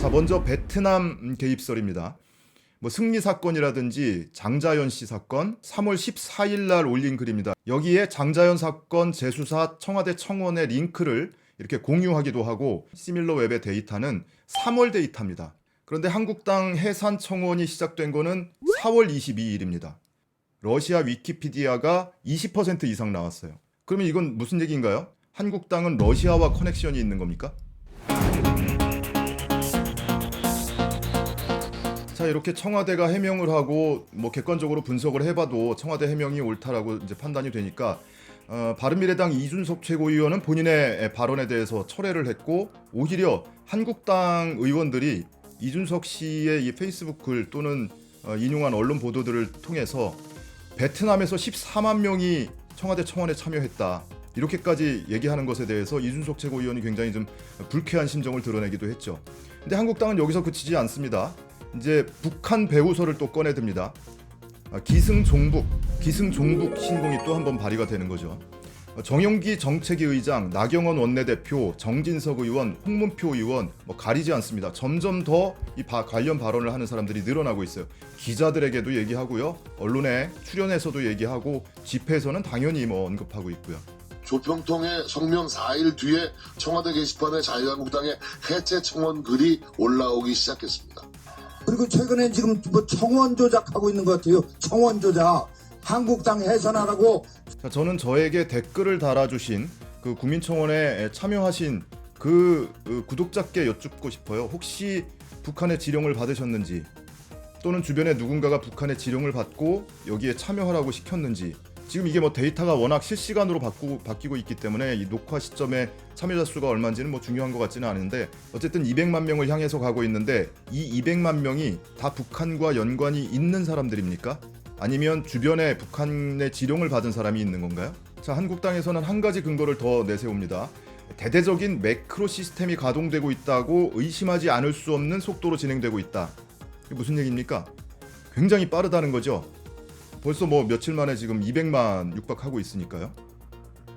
자, 먼저 베트남 개입설입니다. 뭐 승리 사건이라든지 장자연 씨 사건 3월 14일 날 올린 글입니다. 여기에 장자연 사건 재수사 청와대 청원의 링크를 이렇게 공유하기도 하고 시밀러 웹의 데이터는 3월 데이터입니다. 그런데 한국당 해산 청원이 시작된 거는 4월 22일입니다. 러시아 위키피디아가 20% 이상 나왔어요. 그러면 이건 무슨 얘기인가요? 한국당은 러시아와 커넥션이 있는 겁니까? 자, 이렇게 청와대가 해명을 하고 뭐 객관적으로 분석을 해봐도 청와대 해명이 옳다라고 이제 판단이 되니까 바른미래당 이준석 최고위원은 본인의 발언에 대해서 철회를 했고, 오히려 한국당 의원들이 이준석 씨의 이 페이스북 글 또는 인용한 언론 보도들을 통해서 베트남에서 14만 명이 청와대 청원에 참여했다, 이렇게까지 얘기하는 것에 대해서 이준석 최고위원이 굉장히 좀 불쾌한 심정을 드러내기도 했죠. 근데 한국당은 여기서 그치지 않습니다. 이제 북한 배후설을 또 꺼내듭니다. 기승종북 신공이 또 한 번 발휘가 되는 거죠. 정용기 정책위 의장, 나경원 원내대표, 정진석 의원, 홍문표 의원 가리지 않습니다. 점점 더 이 관련 발언을 하는 사람들이 늘어나고 있어요. 기자들에게도 얘기하고요, 언론에 출연해서도 얘기하고, 집회에서는 당연히 언급하고 있고요. 조평통의 성명 4일 뒤에 청와대 게시판에 자유한국당의 해체 청원 글이 올라오기 시작했습니다. 그리고 최근에 지금 뭐 청원 조작하고 있는 것 같아요. 청원 조작. 한국당 해산하라고. 자, 저는 저에게 댓글을 달아주신 그 국민청원에 참여하신 그 구독자께 여쭙고 싶어요. 혹시 북한의 지령을 받으셨는지, 또는 주변에 누군가가 북한의 지령을 받고 여기에 참여하라고 시켰는지. 지금 이게 데이터가 워낙 실시간으로 바뀌고 있기 때문에 이 녹화 시점에 참여자 수가 얼마인지는 중요한 것 같지는 않은데, 어쨌든 200만 명을 향해서 가고 있는데, 이 200만 명이 다 북한과 연관이 있는 사람들입니까? 아니면 주변에 북한의 지령을 받은 사람이 있는 건가요? 자, 한국당에서는 한 가지 근거를 더 내세웁니다. 대대적인 매크로 시스템이 가동되고 있다고 의심하지 않을 수 없는 속도로 진행되고 있다. 이게 무슨 얘기입니까? 굉장히 빠르다는 거죠. 벌써 며칠 만에 지금 200만 육박하고 있으니까요.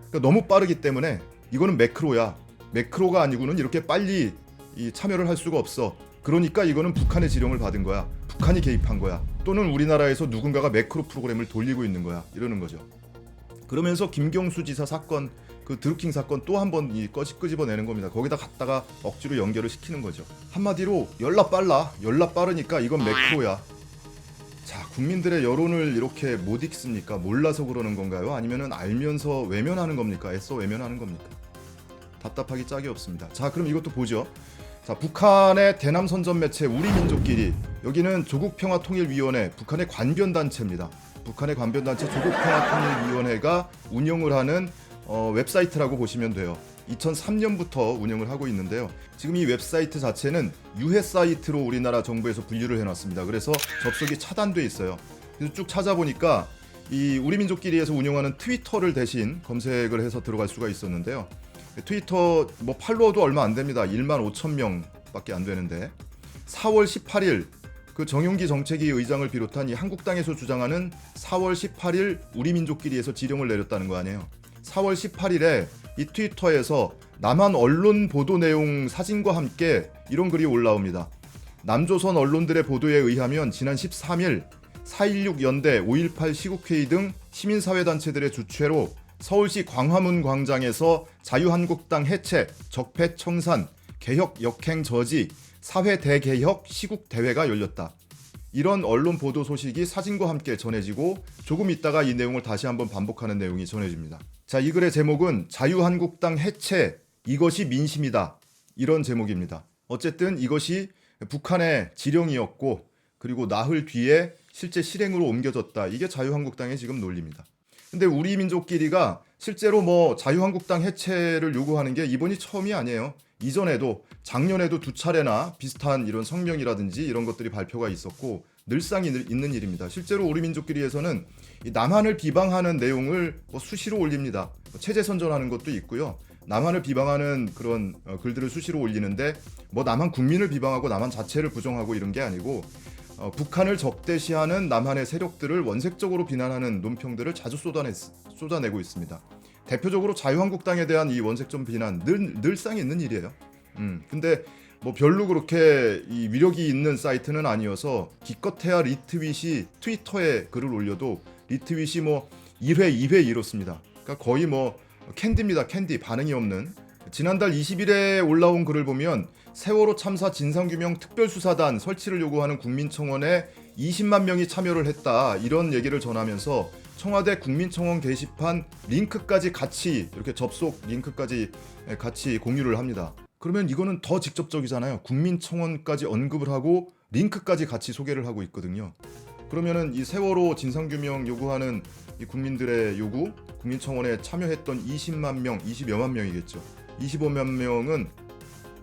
그러니까 너무 빠르기 때문에 이거는 매크로야. 매크로가 아니고는 이렇게 빨리 참여를 할 수가 없어. 그러니까 이거는 북한의 지령을 받은 거야. 북한이 개입한 거야. 또는 우리나라에서 누군가가 매크로 프로그램을 돌리고 있는 거야. 이러는 거죠. 그러면서 김경수 지사 사건, 그 드루킹 사건 또 한 번 끄집어내는 겁니다. 거기다 갖다가 억지로 연결을 시키는 거죠. 한마디로 열나 빠르니까 이건 매크로야. 자, 국민들의 여론을 이렇게 못 읽습니까? 몰라서 그러는 건가요? 아니면은 알면서 외면하는 겁니까? 애써 외면하는 겁니까? 답답하기 짝이 없습니다. 자, 그럼 이것도 보죠. 자, 북한의 대남 선전 매체 우리민족끼리, 여기는 조국평화통일위원회, 북한의 관변단체입니다. 북한의 관변단체 조국평화통일위원회가 운영을 하는 웹사이트라고 보시면 돼요. 2003년부터 운영을 하고 있는데요. 지금 이 웹사이트 자체는 유해 사이트로 우리나라 정부에서 분류를 해놨습니다. 그래서 접속이 차단돼 있어요. 그래서 쭉 찾아보니까 이 우리민족끼리에서 운영하는 트위터를 대신 검색을 해서 들어갈 수가 있었는데요. 트위터 팔로워도 얼마 안 됩니다. 1만 5천 명밖에 안 되는데, 4월 18일 그 정용기 정책위 의장을 비롯한 이 한국당에서 주장하는 4월 18일 우리민족끼리에서 지령을 내렸다는 거 아니에요. 4월 18일에 이 트위터에서 남한 언론 보도 내용 사진과 함께 이런 글이 올라옵니다. 남조선 언론들의 보도에 의하면 지난 13일 4.16 연대, 5.18 시국회의 등 시민사회단체들의 주최로 서울시 광화문 광장에서 자유한국당 해체, 적폐 청산, 개혁 역행 저지, 사회 대개혁 시국 대회가 열렸다. 이런 언론 보도 소식이 사진과 함께 전해지고, 조금 있다가 이 내용을 다시 한번 반복하는 내용이 전해집니다. 자, 이 글의 제목은 자유한국당 해체, 이것이 민심이다, 이런 제목입니다. 어쨌든 이것이 북한의 지령이었고, 그리고 나흘 뒤에 실제 실행으로 옮겨졌다. 이게 자유한국당의 지금 논리입니다. 근데 우리 민족끼리가 실제로 자유한국당 해체를 요구하는 게 이번이 처음이 아니에요. 이전에도 작년에도 2차례나 비슷한 이런 성명이라든지 이런 것들이 발표가 있었고, 늘상 있는 일입니다. 실제로 우리 민족끼리에서는 이 남한을 비방하는 내용을 수시로 올립니다. 체제 선전하는 것도 있고요. 남한을 비방하는 그런 글들을 수시로 올리는데, 남한 국민을 비방하고 남한 자체를 부정하고 이런 게 아니고, 북한을 적대시하는 남한의 세력들을 원색적으로 비난하는 논평들을 자주 쏟아내고 있습니다. 대표적으로 자유한국당에 대한 이 원색적 비난 늘상 있는 일이에요. 근데 뭐 별로 그렇게 이 위력이 있는 사이트는 아니어서 기껏해야 리트윗이 트위터에 글을 올려도 리트윗이 뭐 1회, 2회 이렇습니다. 그러니까 거의 뭐 캔디입니다. 캔디. 반응이 없는. 지난달 20일에 올라온 글을 보면 세월호 참사 진상규명 특별수사단 설치를 요구하는 국민청원에 20만 명이 참여를 했다. 이런 얘기를 전하면서 청와대 국민청원 게시판 링크까지 같이 이렇게 접속 링크까지 같이 공유를 합니다. 그러면 이거는 더 직접적이잖아요. 국민청원까지 언급을 하고 링크까지 같이 소개를 하고 있거든요. 그러면은 이 세월호 진상규명 요구하는 이 국민들의 요구, 국민청원에 참여했던 20만 명, 20여만 명이겠죠. 25만 명은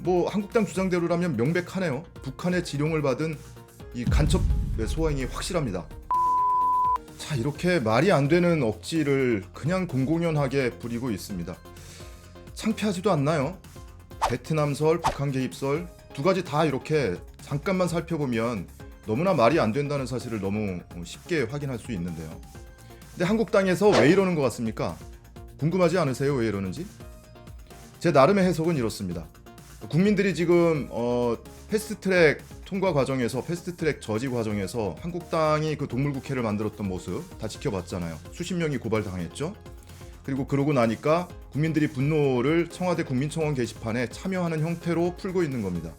뭐 한국당 주장대로라면 명백하네요. 북한의 지령을 받은 이 간첩의 소행이 확실합니다. 자, 이렇게 말이 안 되는 억지를 그냥 공공연하게 부리고 있습니다. 창피하지도 않나요? 베트남설, 북한 개입설 두 가지 다 이렇게 잠깐만 살펴보면 너무나 말이 안 된다는 사실을 너무 쉽게 확인할 수 있는데요. 근데 한국당에서 왜 이러는 것 같습니까? 궁금하지 않으세요? 왜 이러는지? 제 나름의 해석은 이렇습니다. 국민들이 지금 패스트트랙 통과 과정에서 패스트트랙 저지 과정에서 한국당이 그 동물국회를 만들었던 모습 다 지켜봤잖아요. 수십 명이 고발당했죠. 그리고 그러고 나니까 국민들이 분노를 청와대 국민청원 게시판에 참여하는 형태로 풀고 있는 겁니다.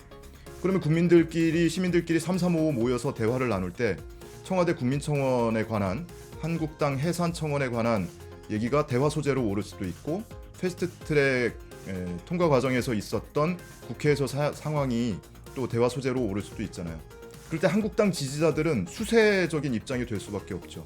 그러면 국민들끼리 시민들끼리 335 모여서 대화를 나눌 때 청와대 국민청원에 관한 한국당 해산청원에 관한 얘기가 대화 소재로 오를 수도 있고 패스트트랙 통과 과정에서 있었던 국회에서 상황이 또 대화 소재로 오를 수도 있잖아요. 그럴 때 한국당 지지자들은 수세적인 입장이 될 수밖에 없죠.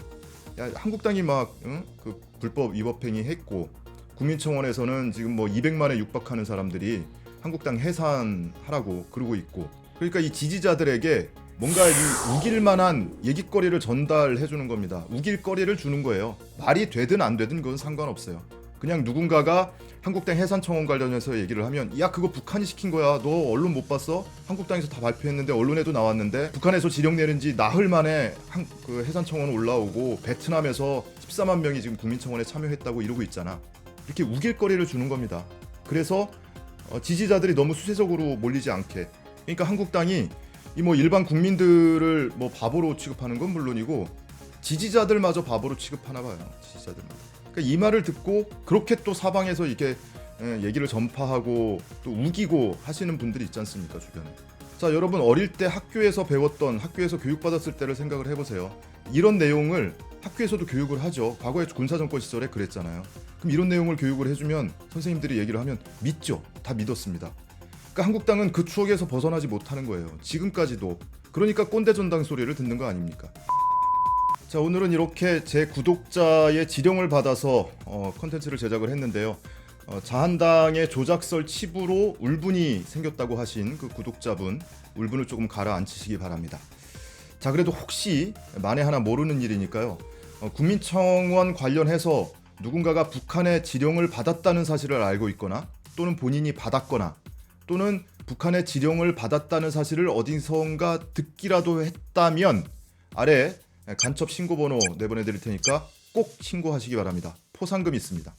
야, 한국당이 막 그 불법 위법행위 했고 국민청원에서는 지금 뭐 200만에 육박하는 사람들이 한국당 해산하라고 그러고 있고, 그러니까 이 지지자들에게 뭔가 이 우길 만한 얘기거리를 전달해 주는 겁니다. 우길 거리를 주는 거예요. 말이 되든 안 되든 그건 상관없어요. 그냥 누군가가 한국당 해산청원 관련해서 얘기를 하면 야 그거 북한이 시킨 거야. 너 언론 못 봤어? 한국당에서 다 발표했는데 언론에도 나왔는데 북한에서 지령 내린 지 나흘 만에 그 해산청원 올라오고 베트남에서 14만 명이 지금 국민청원에 참여했다고 이러고 있잖아. 이렇게 우길거리를 주는 겁니다. 그래서 지지자들이 너무 수세적으로 몰리지 않게. 그러니까 한국당이 이 뭐 일반 국민들을 뭐 바보로 취급하는 건 물론이고 지지자들마저 바보로 취급하나 봐요. 지지자들마저. 그러니까 이 말을 듣고 그렇게 또 사방에서 이렇게 얘기를 전파하고 또 우기고 하시는 분들이 있지 않습니까, 주변에. 자, 여러분 어릴 때 학교에서 배웠던, 학교에서 교육받았을 때를 생각을 해보세요. 이런 내용을 학교에서도 교육을 하죠. 과거에 군사정권 시절에 그랬잖아요. 그럼 이런 내용을 교육을 해주면 선생님들이 얘기를 하면 믿죠. 다 믿었습니다. 그러니까 한국당은 그 추억에서 벗어나지 못하는 거예요. 지금까지도. 그러니까 꼰대 전당 소리를 듣는 거 아닙니까? 자, 오늘은 이렇게 제 구독자의 지령을 받아서 컨텐츠를 제작을 했는데요. 자한당의 조작설 치부로 울분이 생겼다고 하신 그 구독자분, 울분을 조금 가라앉히시기 바랍니다. 자, 그래도 혹시 만에 하나 모르는 일이니까요. 국민청원 관련해서 누군가가 북한의 지령을 받았다는 사실을 알고 있거나 또는 본인이 받았거나 또는 북한의 지령을 받았다는 사실을 어디선가 듣기라도 했다면 아래 간첩 신고번호 내보내드릴 테니까 꼭 신고하시기 바랍니다. 포상금 있습니다.